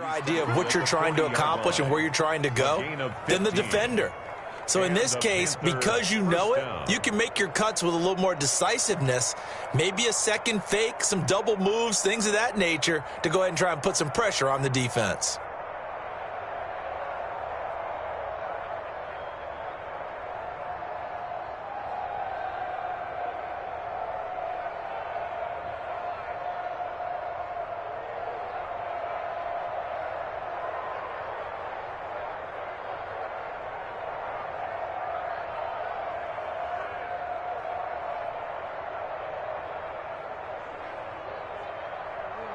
idea of what you're trying to accomplish and where you're trying to go than the defender. So in this case, because you know it, you can make your cuts with a little more decisiveness, maybe a second fake, some double moves, things of that nature to go ahead and try and put some pressure on the defense.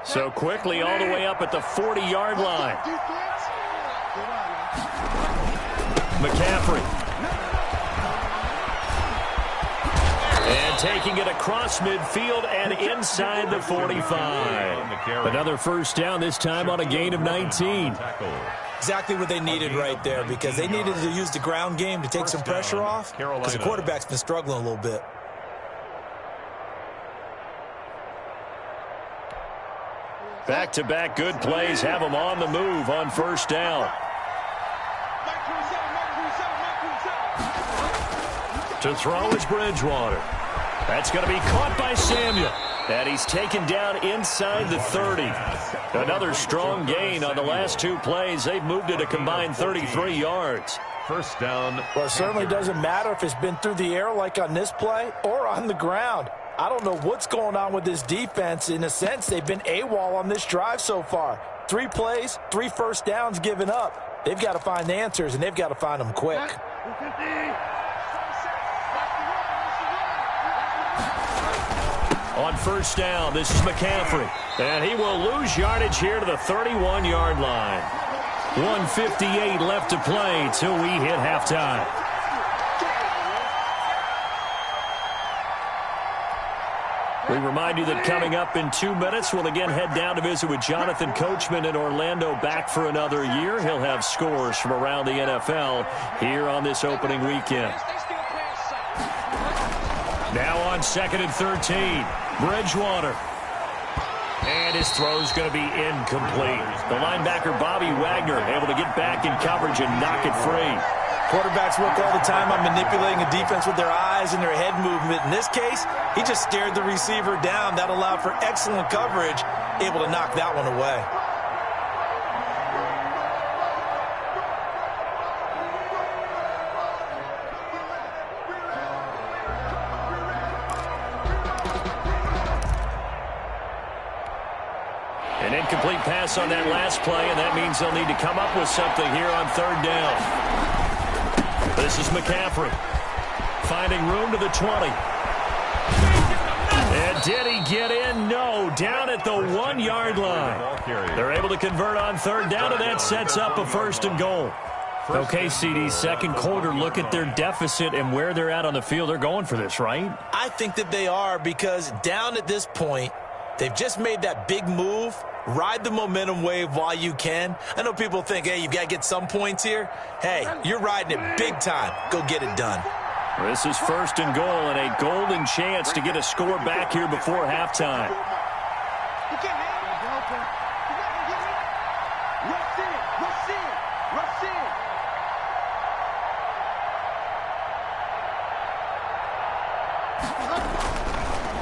So quickly all the way up at the 40-yard line. McCaffrey. And taking it across midfield and inside the 45. Another first down, this time on a gain of 19. Exactly what they needed right there, because they needed to use the ground game to take some pressure off, because the quarterback's been struggling a little bit. Back-to-back good plays have them on the move on first down. To throw is Bridgewater. That's going to be caught by Samuel. And he's taken down inside the 30. Another strong gain on the last two plays. They've moved it a combined 33 yards. First down. Well, it certainly doesn't matter if it's been through the air like on this play or on the ground. I don't know what's going on with this defense. In a sense, they've been AWOL on this drive so far. 3 plays, 3 first downs given up. They've got to find answers, and they've got to find them quick. On first down, this is McCaffrey. And he will lose yardage here to the 31-yard line. 1:58 left to play till we hit halftime. We remind you that coming up in 2 minutes, we'll again head down to visit with Jonathan Coachman in Orlando, back for another year. He'll have scores from around the NFL here on this opening weekend. Now on 2nd and 13, Bridgewater. And his throw's going to be incomplete. The linebacker, Bobby Wagner, able to get back in coverage and knock it free. Quarterbacks work all the time on manipulating a defense with their eyes and their head movement. In this case, he just stared the receiver down. That allowed for excellent coverage, able to knock that one away. An incomplete pass on that last play, and that means they'll need to come up with something here on third down. This is McCaffrey, finding room to the 20. And did he get in? No, down at the 1-yard line. They're able to convert on third down, and that sets up a first and goal. Okay, CD, second quarter, look at their deficit and where they're at on the field. They're going for this, right? I think that they are, because down at this point, they've just made that big move. Ride the momentum wave while you can. I know people think, hey, you've got to get some points here. Hey, you're riding it big time. Go get it done. This is first and goal, and a golden chance to get a score back here before halftime.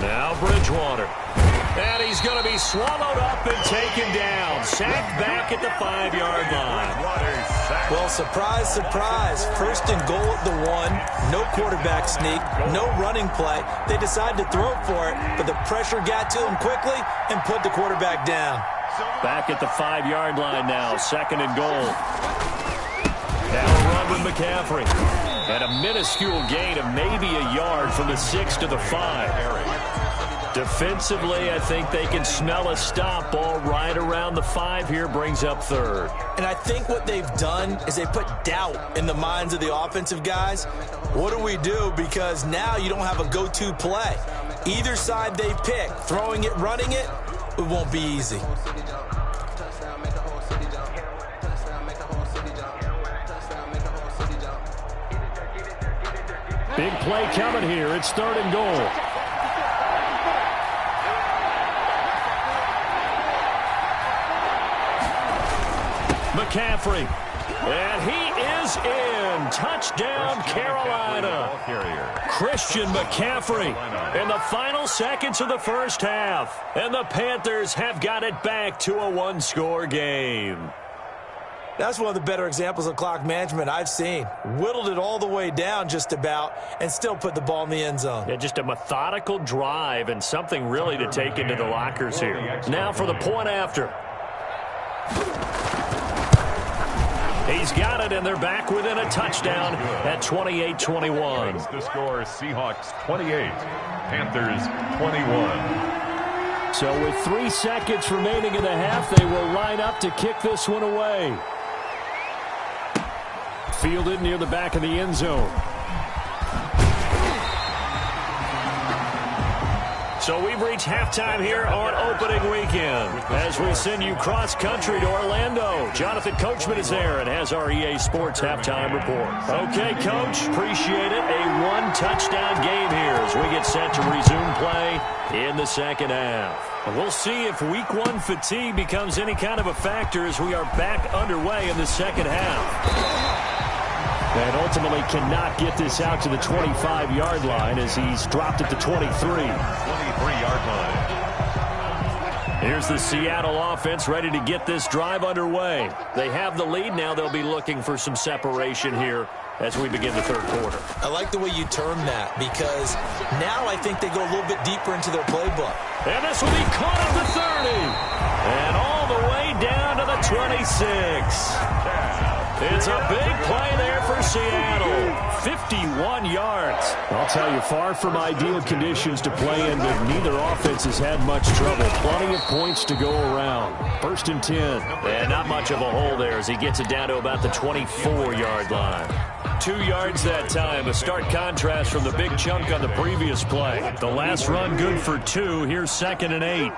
Now Bridgewater. And he's going to be swallowed up and taken down. Sacked back at the 5-yard line. Well, surprise, surprise. First and goal at the 1. No quarterback sneak. No running play. They decided to throw for it, but the pressure got to them quickly and put the quarterback down. Back at the 5-yard line now. Second and goal. Now a run with McCaffrey. And a minuscule gain of maybe a yard from the 6 to the 5. Defensively, I think they can smell a stop ball right around the 5 here, brings up third. And I think what they've done is they put doubt in the minds of the offensive guys. What do we do? Because now you don't have a go-to play. Either side they pick, throwing it, running it, it won't be easy. Big play coming here. It's third and goal. McCaffrey. And he is in. Touchdown, Carolina. Christian McCaffrey in the final seconds of the first half. And the Panthers have got it back to a one-score game. That's one of the better examples of clock management I've seen. Whittled it all the way down just about and still put the ball in the end zone. Yeah, just a methodical drive and something really to take into the lockers here. Now for the point after. He's got it, and they're back within a touchdown at 28-21. The score is Seahawks 28, Panthers 21. So with 3 seconds remaining in the half, they will line up to kick this one away. Fielded near the back of the end zone. So we've reached halftime here on opening weekend as we send you cross-country to Orlando. Jonathan Coachman is there and has our EA Sports halftime report. Okay, Coach, appreciate it. A one-touchdown game here as we get set to resume play in the second half. We'll see if week one fatigue becomes any kind of a factor as we are back underway in the second half. And ultimately cannot get this out to the 25-yard line as he's dropped it to 23. 23-yard line. Here's the Seattle offense ready to get this drive underway. They have the lead. Now they'll be looking for some separation here as we begin the third quarter. I like the way you term that because now I think they go a little bit deeper into their playbook. And this will be caught at the 30. And all the way down to the 26. It's a big play there for Seattle. 51 yards. I'll tell you, far from ideal conditions to play in, but neither offense has had much trouble. Plenty of points to go around. 1st and 10. And not much of a hole there as he gets it down to about the 24-yard line. 2 yards that time. A stark contrast from the big chunk on the previous play. The last run good for 2. Here's 2nd and 8.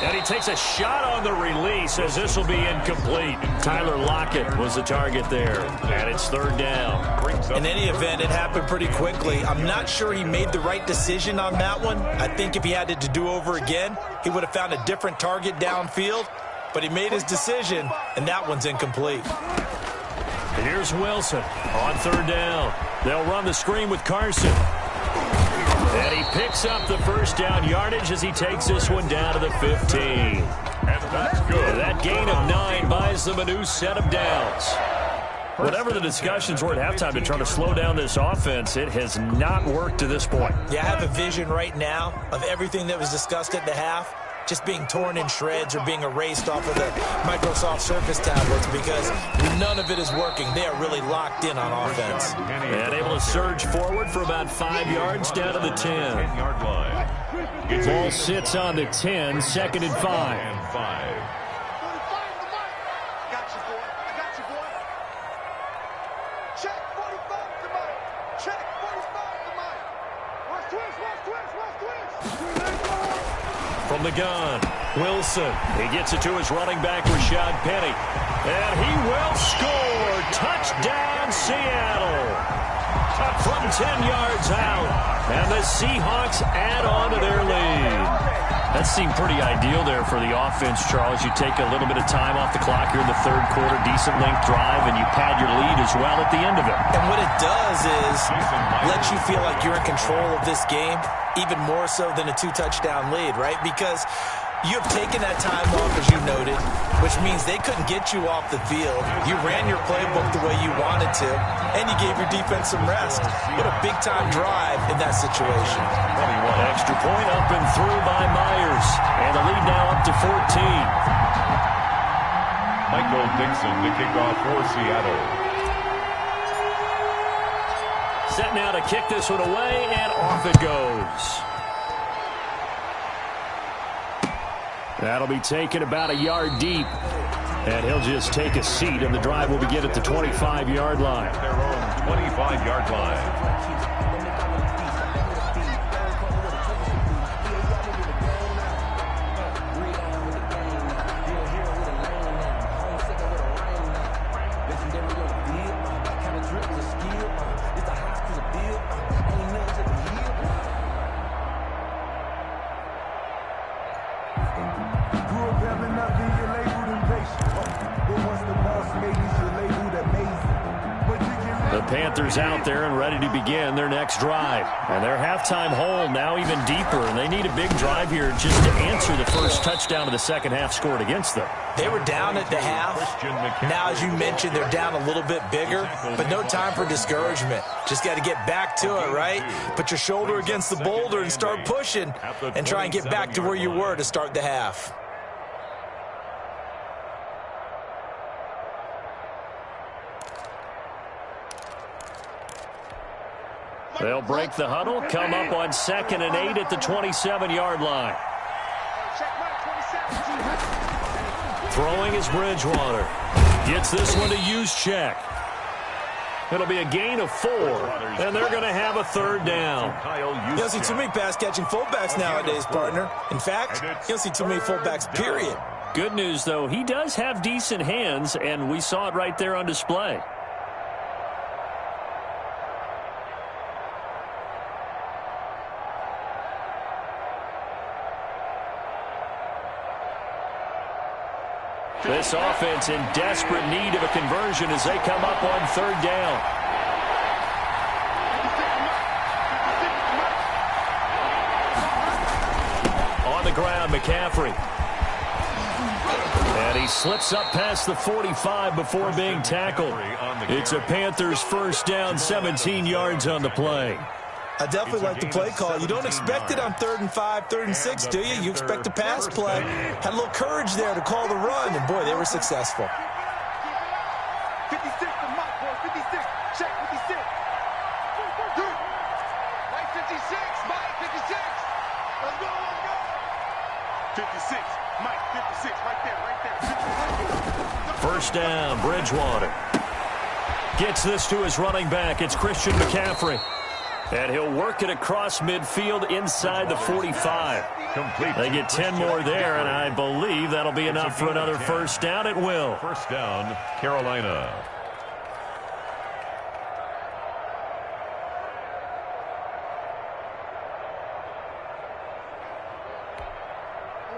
And he takes a shot on the release as this will be incomplete. Tyler Lockett was the target there. And it's 3rd down. In any event, it happened pretty quickly. I'm not sure he made the right decision on that one. I think if he had it to do over again, he would have found a different target downfield. But he made his decision, and that one's incomplete. Here's Wilson on 3rd down. They'll run the screen with Carson. And he picks up the first down yardage as he takes this one down to the 15. And that's good. That gain of 9 buys them a new set of downs. Whatever the discussions were at halftime to try to slow down this offense, it has not worked to this point. Yeah, I have a vision right now of everything that was discussed at the half just being torn in shreds or being erased off of the Microsoft Surface tablets because none of it is working. They are really locked in on offense. And able to surge forward for about 5 yards down to the 10. 10-yard line. Ball sits on the 10, 2nd and 5. From the gun, Wilson. He gets it to his running back, Rashad Penny. And he will score. Touchdown, Seattle. From 10 yards out. And the Seahawks add on to their lead. That seemed pretty ideal there for the offense, Charles. You take a little bit of time off the clock here in the third quarter, decent length drive, and you pad your lead as well at the end of it. And what it does is let you feel like you're in control of this game, even more so than a 2-touchdown lead, right? Because you have taken that time off, as you noted, which means they couldn't get you off the field. You ran your playbook the way you wanted to, and you gave your defense some rest. What a big-time drive in that situation. Extra point up and through by Myers. And the lead now up to 14. Michael Dixon to kick off for Seattle. Set now to kick this one away, and off it goes. That'll be taken about a yard deep. And he'll just take a seat, and the drive will begin at the 25-yard line. Their own 25-yard line. Panthers out there and ready to begin their next drive. And their halftime hole now even deeper, and they need a big drive here just to answer the first touchdown of the second half scored against them. They were down at the half. Now, as you mentioned, they're down a little bit bigger, but no time for discouragement. Just got to get back to it, right? Put your shoulder against the boulder and start pushing and try and get back to where you were to start the half. They'll break the huddle, come up on 2nd and 8 at the 27-yard line. Throwing is Bridgewater. Gets this one to Juszczyk. It'll be a gain of 4, and they're going to have a third down. You don't see too many pass-catching fullbacks nowadays, partner. In fact, you don't see too many fullbacks, period. Good news, though, he does have decent hands, and we saw it right there on display. This offense in desperate need of a conversion as they come up on 3rd down. On the ground, McCaffrey. And he slips up past the 45 before being tackled. It's a Panthers first down, 17 yards on the play. I definitely like the play call. You don't expect it on 3rd and 5, 3rd and 6, do you? You expect a pass play. Had a little courage there to call the run, and boy, they were successful. 56 to Mike, boy. 56. Check 56. Mike 56. Mike 56. Let's go, let's go. 56. Mike 56. Right there, right there. First down, Bridgewater. Gets this to his running back. It's Christian McCaffrey. And he'll work it across midfield inside the 45. They get 10 more there, and I believe that'll be enough for another first down. It will. First down, Carolina.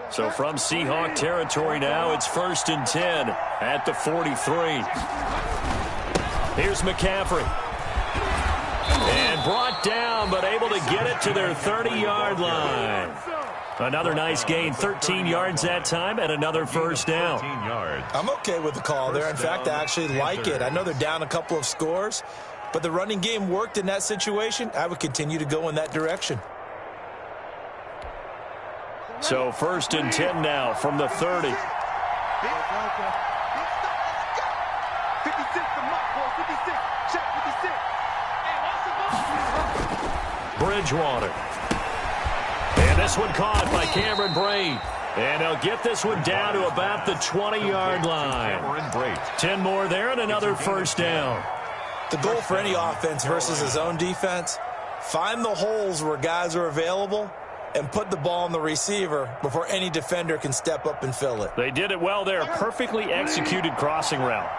So from Seahawk territory now, it's 1st and 10 at the 43. Here's McCaffrey. And brought down, but able to get it to their 30-yard line. Another nice gain, 13 yards that time, and another first down. I'm okay with the call there. In fact, I actually like it. I know they're down a couple of scores, but the running game worked in that situation. I would continue to go in that direction. So 1st and 10 now from the 30. 56 to Mike, boy. 56. Check 56. Bridgewater. And this one caught by Cameron Brate. And he'll get this one down to about the 20-yard line. 10 more there and another first down. The goal for any offense versus his own defense, find the holes where guys are available and put the ball on the receiver before any defender can step up and fill it. They did it well there. Perfectly executed crossing route.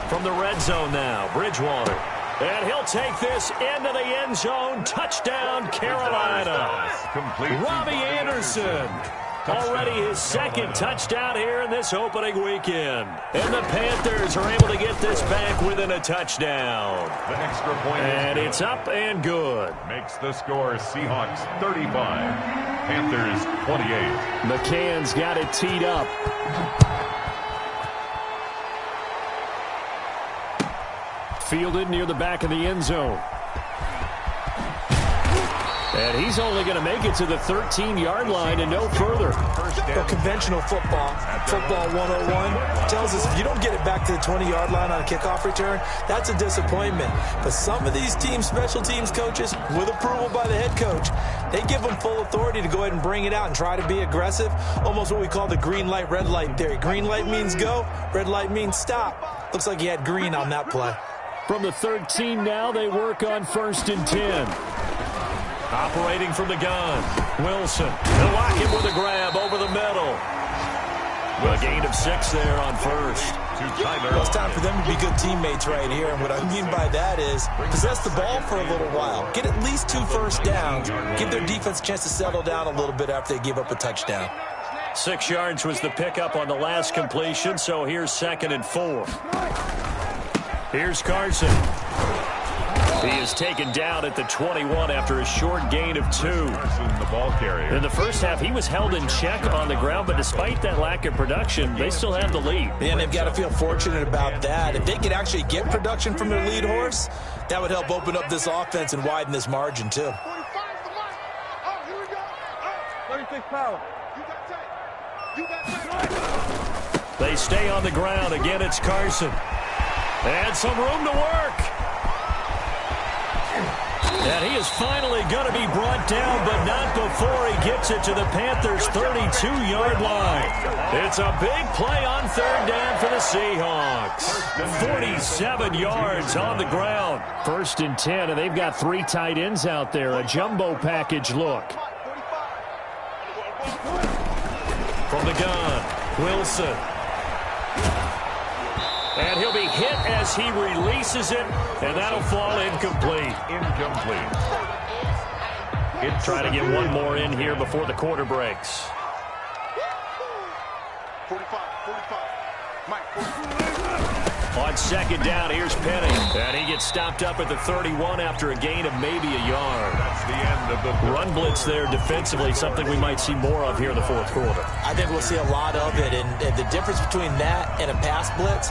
From the red zone now, Bridgewater. And he'll take this into the end zone. Touchdown, Carolina. Robbie Anderson. Already his 2nd touchdown here in this opening weekend. And the Panthers are able to get this back within a touchdown. The extra point and it's up and good. Makes the score Seahawks 35, Panthers 28. McCann's got it teed up. Fielded near the back of the end zone. And he's only going to make it to the 13-yard line and no further. Well, conventional football 101, tells us if you don't get it back to the 20-yard line on a kickoff return, that's a disappointment. But some of these team special teams coaches, with approval by the head coach, they give them full authority to go ahead and bring it out and try to be aggressive, almost what we call the green light, red light theory. Green light means go, red light means stop. Looks like he had green on that play. From the 13 now, they work on 1st and 10. Operating from the gun, Wilson. They'll lock him with a grab over the middle. A gain of 6 there on first. Well, it's time for them to be good teammates right here. And what I mean by that is possess the ball for a little while. Get at least 2 first downs. Give their defense a chance to settle down a little bit after they give up a touchdown. 6 yards was the pickup on the last completion, so here's 2nd and 4. Here's Carson. He is taken down at the 21 after a short gain of 2. The ball carrier. In the first half, he was held in check on the ground, but despite that lack of production, they still have the lead. And they've got to feel fortunate about that. If they could actually get production from their lead horse, that would help open up this offense and widen this margin, too. 45 the mic. Oh, here we go. 36 power. You got tape. They stay on the ground. Again, it's Carson. And some room to work. And he is finally going to be brought down, but not before he gets it to the Panthers' 32-yard line. It's a big play on 3rd down for the Seahawks. 47 yards on the ground. 1st and 10, and they've got 3 tight ends out there. A jumbo package look. From the gun, Wilson. And he'll be hit as he releases it, and that'll fall incomplete. Trying to get one more in here before the quarter breaks. 45. Mike, 45. On 2nd down, here's Penny. And he gets stopped up at the 31 after a gain of maybe a yard. That's the end of the Run blitz there defensively, something we might see more of here in the 4th quarter. I think we'll see a lot of it, and the difference between that and a pass blitz,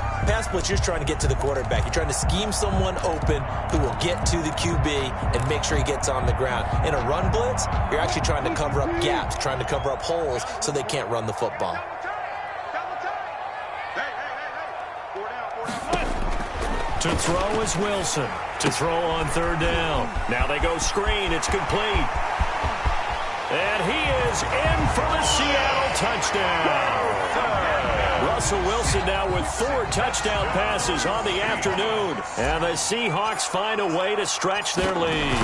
you're just trying to get to the quarterback. You're trying to scheme someone open who will get to the QB and make sure he gets on the ground. In a run blitz, you're actually trying to cover up gaps, trying to cover up holes so they can't run the football. To throw is Wilson. To throw on 3rd down. Now they go screen. It's complete. And he is in for the Seattle touchdown. Russell Wilson now with 4 touchdown passes on the afternoon. And the Seahawks find a way to stretch their lead.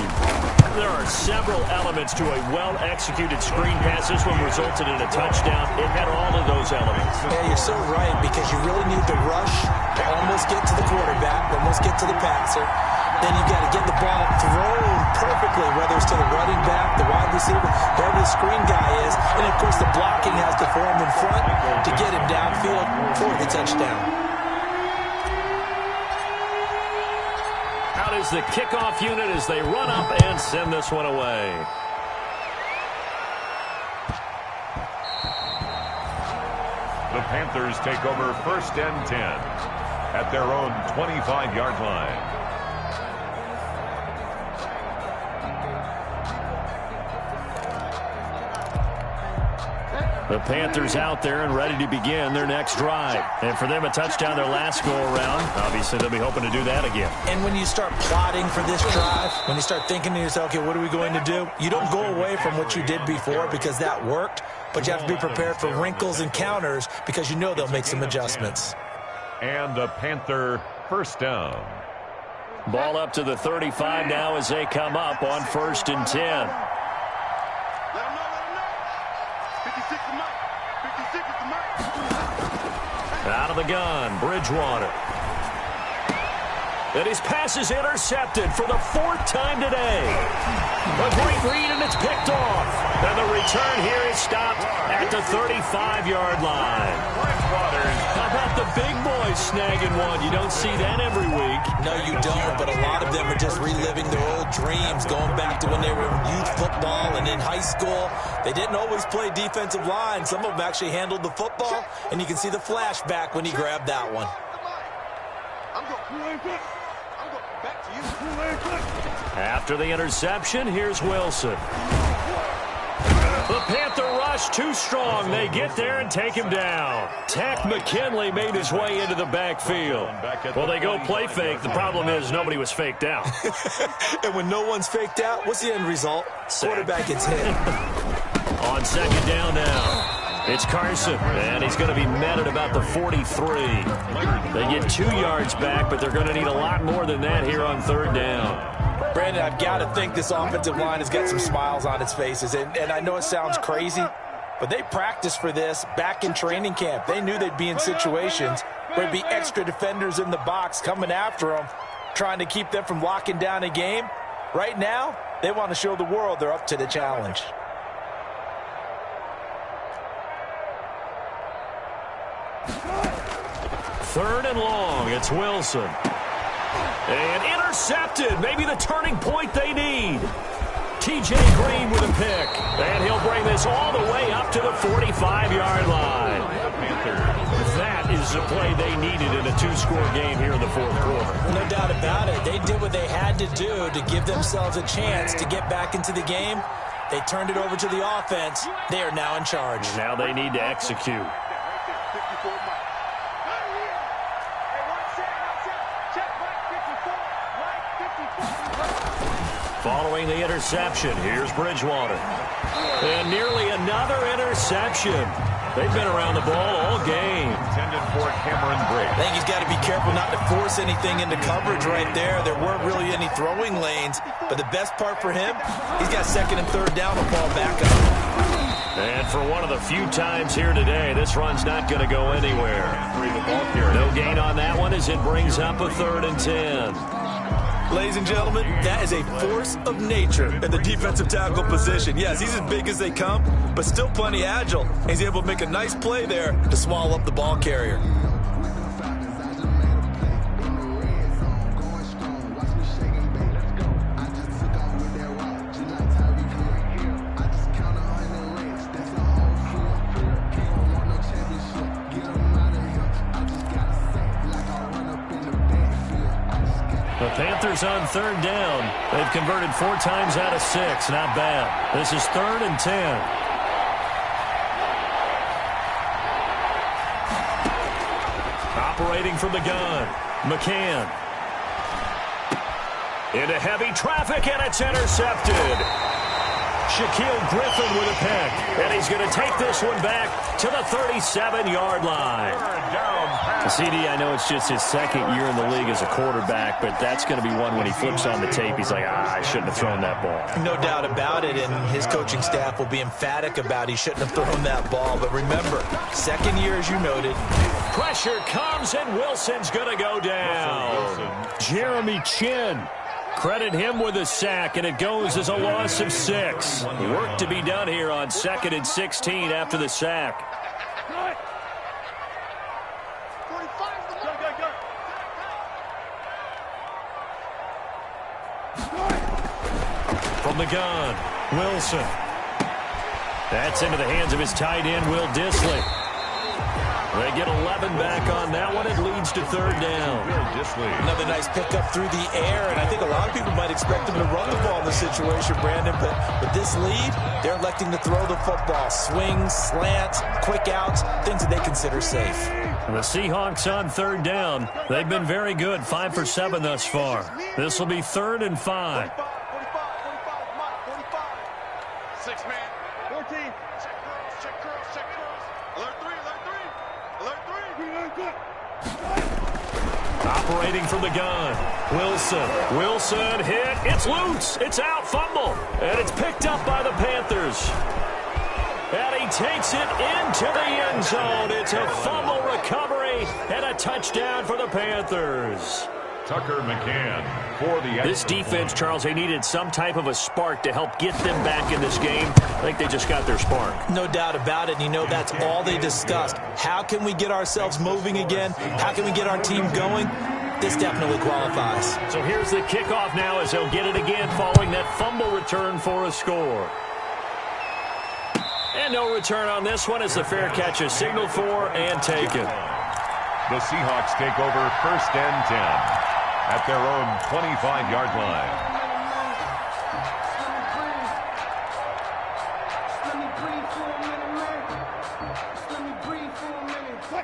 There are several elements to a well-executed screen pass. This one resulted in a touchdown. It had all of those elements. Yeah, you're so right, because you really need the rush to almost get to the quarterback, almost get to the passer. Then you've got to get the ball thrown perfectly, whether it's to the running back, the wide receiver, whoever the screen guy is. And, of course, the blocking has to form in front to get him downfield for the touchdown. Out is the kickoff unit as they run up and send this one away. The Panthers take over 1st and 10 at their own 25-yard line. The Panthers out there and ready to begin their next drive. And for them, a touchdown their last go-around. Obviously, they'll be hoping to do that again. And when you start plotting for this drive, when you start thinking to yourself, okay, what are we going to do? You don't go away from what you did before because that worked, but you have to be prepared for wrinkles and counters because you know they'll make some adjustments. And a Panther 1st down. Ball up to the 35 now as they come up on 1st and 10. Let him know. 56 is Mike. 56 is the Mike. Out of the gun, Bridgewater. And his pass is intercepted for the 4th time today. A great read, and it's picked off. And the return here is stopped at the 35-yard line. How about the big boys snagging one? You don't see that every week. No, you don't, but a lot of them are just reliving their old dreams, going back to when they were in youth football and in high school. They didn't always play defensive line. Some of them actually handled the football, and you can see the flashback when he grabbed that one. I'm going back to you. After the interception, here's Wilson. The Panther rush too strong. They get there and take him down. Tack McKinley made his way into the backfield. Well, they go play fake. The problem is nobody was faked out. And when no one's faked out, what's the end result? Quarterback gets hit. On 2nd down now. It's Carson, and he's going to be met at about the 43. They get 2 yards back, but they're going to need a lot more than that here on 3rd down. Brandon, I've got to think this offensive line has got some smiles on its faces. And I know it sounds crazy, But they practiced for this back in training camp. They knew they'd be in situations where there'd be extra defenders in the box coming after them, trying to keep them from locking down a game. Right now, they want to show the world they're up to the challenge. Third and long, it's Wilson. And intercepted, maybe the turning point they need. T.J. Green with a pick. And he'll bring this all the way up to the 45-yard line. That is the play they needed in a two-score game here in the fourth quarter. No doubt about it. They did what they had to do to give themselves a chance to get back into the game. They turned it over to the offense. They are now in charge. Now they need to execute. Following the interception, here's Bridgewater. And nearly another interception. They've been around the ball all game. Intended for Cameron Brake. I think he's got to be careful not to force anything into coverage right there. There weren't really any throwing lanes. But the best part for him, he's got second and third down to fall back up. And for one of the few times here today, this run's not going to go anywhere. No gain on that one as it brings up a 3rd and 10. Ladies and gentlemen, that is a force of nature in the defensive tackle position. Yes, he's as big as they come, but still plenty agile. He's able to make a nice play there to swallow up the ball carrier. The Panthers on 3rd down. They've converted 4 times out of 6. Not bad. This is 3rd and 10. Operating from the gun, McCann. Into heavy traffic, and it's intercepted. Shaquille Griffin with a pick. And he's going to take this one back to the 37-yard line. CD, I know it's just his 2nd year in the league as a quarterback, but that's going to be one when he flips on the tape, he's like, I shouldn't have thrown that ball. No doubt about it, and his coaching staff will be emphatic about he shouldn't have thrown that ball. But remember, 2nd year, as you noted. Pressure comes, and Wilson's going to go down. Jeremy Chin. Credit him with a sack, and it goes as a loss of 6. Work to be done here on 2nd and 16 after the sack. From the gun, Wilson. That's into the hands of his tight end, Will Dissly. They get 11 back on that one. It leads to 3rd down. Another nice pickup through the air, and I think a lot of people might expect him to run the ball in this situation, Brandon, but with this lead, they're electing to throw the football. Swings, slants, quick outs, things that they consider safe. The Seahawks on 3rd down. They've been very good, 5 for 7 thus far. This will be 3rd and 5. 6 man, 14. Check cross. Alert 3. Operating from the gun, Wilson hit. It's loose. It's out. Fumble. And it's picked up by the Panthers. And he takes it into the end zone. It's a fumble recovery and a touchdown for the Panthers. Tucker McCann for the This defense, Charles, they needed some type of a spark to help get them back in this game. I think they just got their spark. No doubt about it. And you know, that's all they discussed. How can we get ourselves moving again? How can we get our team going? This definitely qualifies. So here's the kickoff now as they'll get it again following that fumble return for a score. And no return on this one as the fair catch is signaled for and taken. The Seahawks take over 1st and 10. At their own 25-yard line.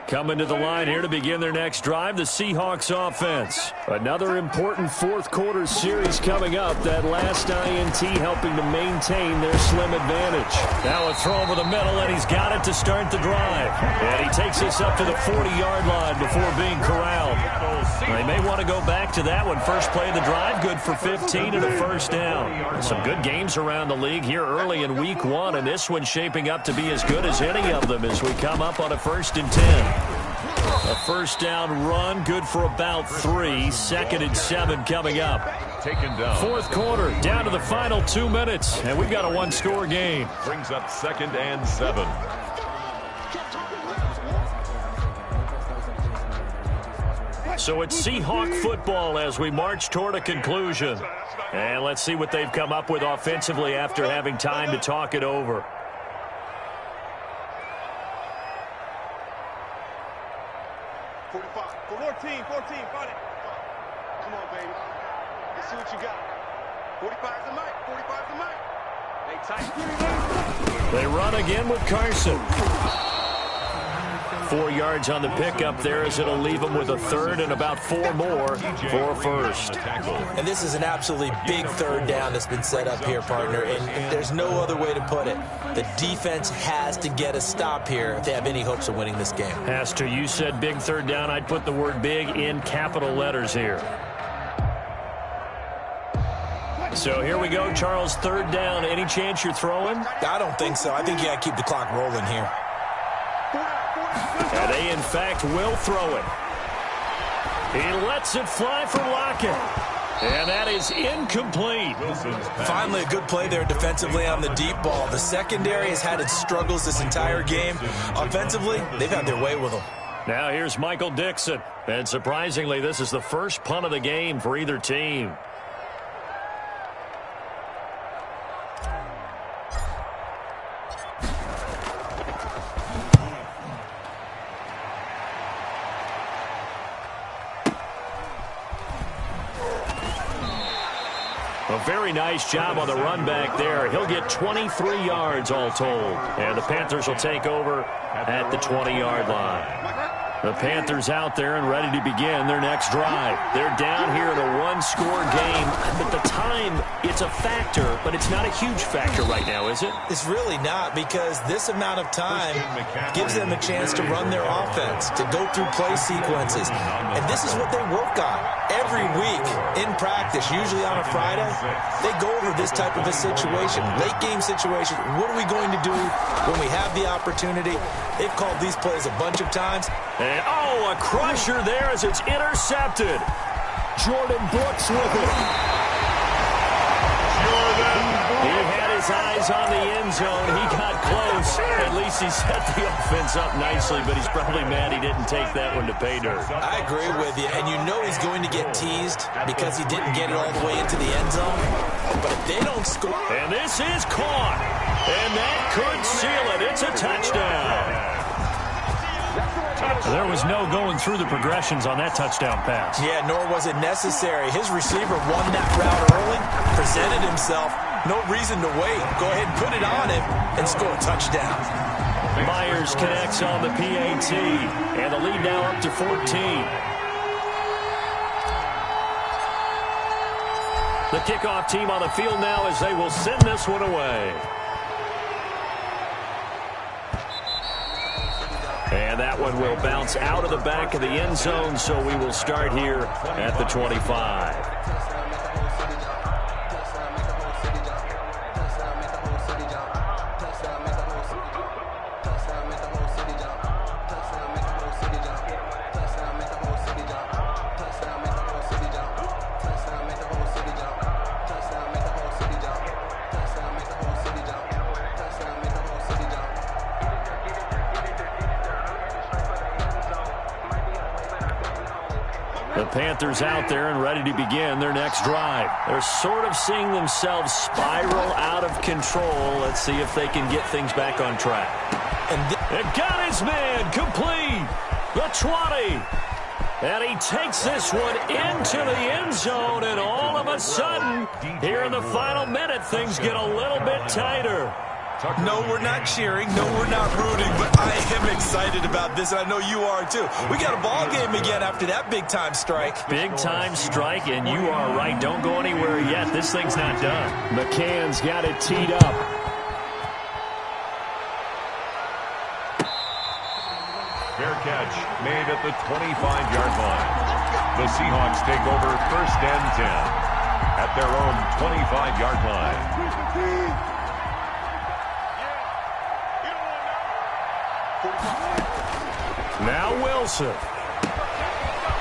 Coming to the line here to begin their next drive, the Seahawks offense. Another important fourth quarter series coming up. That last INT helping to maintain their slim advantage. Now a throw over the middle, and he's got it to start the drive. And he takes us up to the 40-yard line before being corralled. They may want to go back to that one. First play of the drive, good for 15 and a first down. Some good games around the league here early in week 1, and this one's shaping up to be as good as any of them as we come up on a 1st and 10. A first down run, good for about 3. 2nd and 7 coming up. Taken down. 4th quarter, down to the final 2 minutes, and we've got a one-score game. Brings up 2nd and 7. So it's Seahawk football as we march toward a conclusion. And let's see what they've come up with offensively after having time to talk it over. Find it. Come on, baby. Let's see what you got. 45's the mic. 45's the mic. They tight. They run again with Carson. 4 yards on the pickup there as it'll leave them with a 3rd and about 4 more for a first. And this is an absolutely big 3rd down that's been set up here, partner, and there's no other way to put it. The defense has to get a stop here if they have any hopes of winning this game. Has to. You said big 3rd down. I'd put the word big in capital letters here. So here we go, Charles, 3rd down. Any chance you're throwing? I don't think so. I think you got to keep the clock rolling here. And they, in fact, will throw it. He lets it fly for Lockett. And that is incomplete. Finally, a good play there defensively on the deep ball. The secondary has had its struggles this entire game. Offensively, they've had their way with them. Now here's Michael Dixon. And surprisingly, this is the first punt of the game for either team. A very nice job on the run back there. He'll get 23 yards all told. And the Panthers will take over at the 20-yard line. The Panthers out there and ready to begin their next drive. They're down here in a one-score game. But the time, it's a factor, but it's not a huge factor right now, is it? It's really not, because this amount of time gives them a chance to run their offense, to go through play sequences. And this is what they work on every week in practice, usually on a Friday. They go over this type of a situation, late-game situation. What are we going to do when we have the opportunity? They've called these plays a bunch of times. And, a crusher there as it's intercepted. Jordan Brooks with it. He had his eyes on the end zone. He got close. At least he set the offense up nicely, but he's probably mad he didn't take that one to pay dirt. I agree with you, and you know he's going to get teased because he didn't get it all the way into the end zone. But if they don't score... And this is caught. And that could seal it. It's a touchdown. There was no going through the progressions on that touchdown pass. Yeah, nor was it necessary. His receiver won that route early, presented himself. No reason to wait. Go ahead and put it on him and score a touchdown. Myers connects on the PAT, and the lead now up to 14. The kickoff team on the field now as they will send this one away. And that one will bounce out of the back of the end zone, so we will start here at the 25. The Panthers out there and ready to begin their next drive. They're sort of seeing themselves spiral out of control. Let's see if they can get things back on track. And got his man complete. The 20. And he takes this one into the end zone. And all of a sudden, here in the final minute, things get a little bit tighter. No, we're not cheering. No, we're not rooting. But I am excited about this, and I know you are too. We got a ball game again after that big-time strike. Big-time strike, and you are right. Don't go anywhere yet. This thing's not done. McCann's got it teed up. Fair catch made at the 25-yard line. The Seahawks take over 1st and 10 at their own 25-yard line. Now Wilson.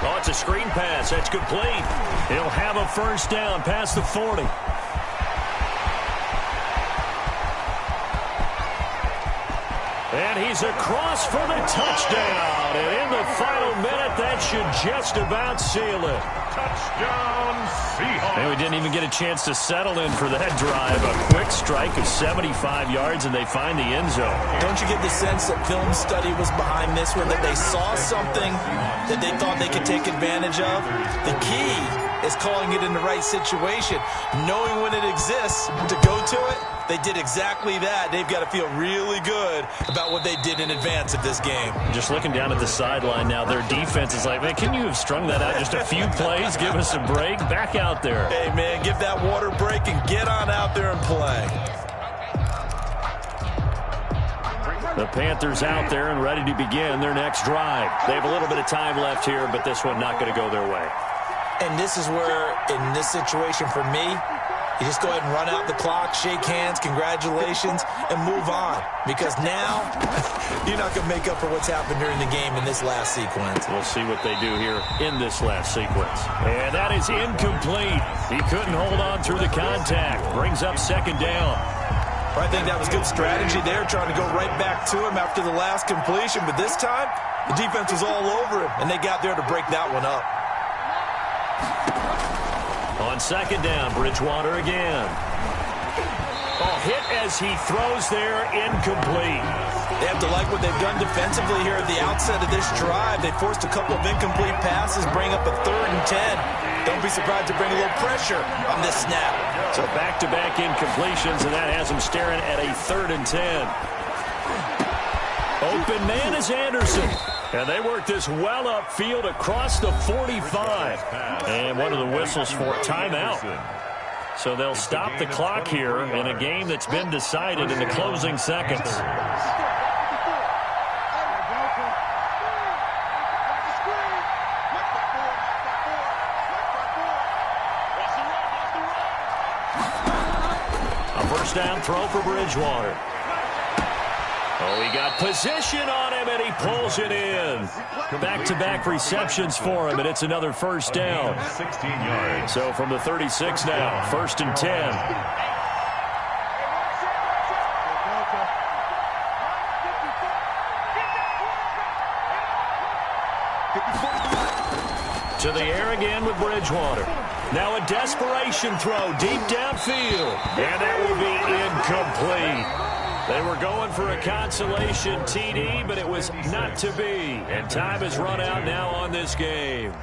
Oh, it's a screen pass. That's complete. He'll have a first down past the 40. And he's across for the touchdown. And in the final minute, that should just about seal it. Touchdown, Seahawks. And we didn't even get a chance to settle in for that drive. A quick strike of 75 yards, and they find the end zone. Don't you get the sense that film study was behind this one, that they saw something that they thought they could take advantage of? The key is calling it in the right situation, knowing when it exists to go to it. They did exactly that. They've got to feel really good about what they did in advance of this game. Just looking down at the sideline now, their defense is like, man, can you have strung that out just a few plays? Give us a break. Back out there. Hey, man, give that water break and get on out there and play. The Panthers out there and ready to begin their next drive. They have a little bit of time left here, but this one not going to go their way. And this is where, in this situation for me, you just go ahead and run out the clock, shake hands, congratulations, and move on. Because now, you're not going to make up for what's happened during the game in this last sequence. We'll see what they do here in this last sequence. And that is incomplete. He couldn't hold on through the contact. Brings up 2nd down. I think that was good strategy there, trying to go right back to him after the last completion. But this time, the defense was all over him, and they got there to break that one up. On 2nd down, Bridgewater again. Oh, hit as he throws there, incomplete. They have to like what they've done defensively here at the outset of this drive. They forced a couple of incomplete passes, bring up a 3rd and 10. Don't be surprised to bring a little pressure on this snap. So back-to-back incompletions, and that has them staring at a 3rd and 10. Open man is Anderson. And they work this well upfield across the 45. And one of the whistles for timeout. So they'll stop the clock here in a game that's been decided in the closing seconds. A first down throw for Bridgewater. Oh, he got position on him, and he pulls it in. Back-to-back receptions for him, and it's another first down. 16 yards. So from the 36 now, 1st and 10. To the air again with Bridgewater. Now a desperation throw deep downfield, and that will be incomplete. They were going for a consolation TD, but it was not to be. And time has run out now on this game.